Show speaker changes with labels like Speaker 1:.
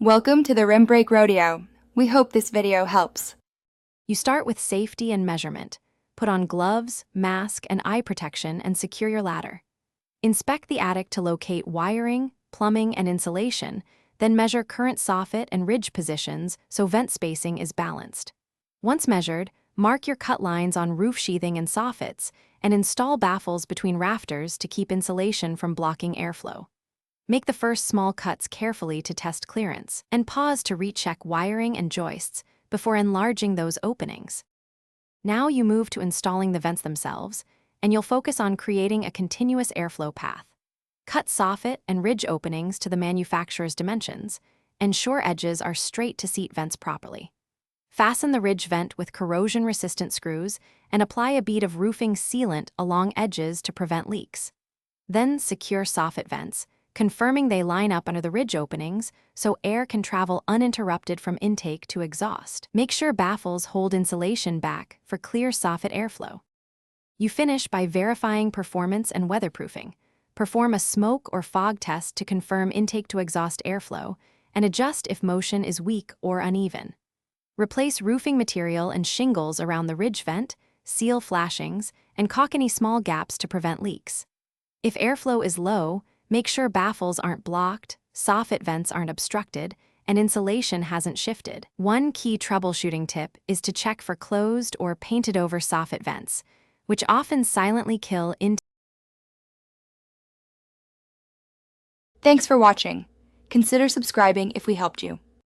Speaker 1: Welcome to the Rim Break Rodeo. We hope this video helps.
Speaker 2: You start with safety and measurement. Put on gloves, mask, and eye protection and secure your ladder. Inspect the attic to locate wiring, plumbing, and insulation, then measure current soffit and ridge positions so vent spacing is balanced. Once measured, mark your cut lines on roof sheathing and soffits, and install baffles between rafters to keep insulation from blocking airflow. Make the first small cuts carefully to test clearance, and pause to recheck wiring and joists before enlarging those openings. Now you move to installing the vents themselves, and you'll focus on creating a continuous airflow path. Cut soffit and ridge openings to the manufacturer's dimensions. Ensure edges are straight to seat vents properly. Fasten the ridge vent with corrosion-resistant screws and apply a bead of roofing sealant along edges to prevent leaks. Then secure soffit vents, confirming they line up under the ridge openings so air can travel uninterrupted from intake to exhaust. Make sure baffles hold insulation back for clear soffit airflow. You finish by verifying performance and weatherproofing. Perform a smoke or fog test to confirm intake to exhaust airflow, and adjust if motion is weak or uneven. Replace roofing material and shingles around the ridge vent, seal flashings, and caulk any small gaps to prevent leaks. If airflow is low, make sure baffles aren't blocked, soffit vents aren't obstructed, and insulation hasn't shifted. One key troubleshooting tip is to check for closed or painted-over soffit vents, which often silently kill intake.
Speaker 1: Thanks for watching. Consider subscribing if we helped you.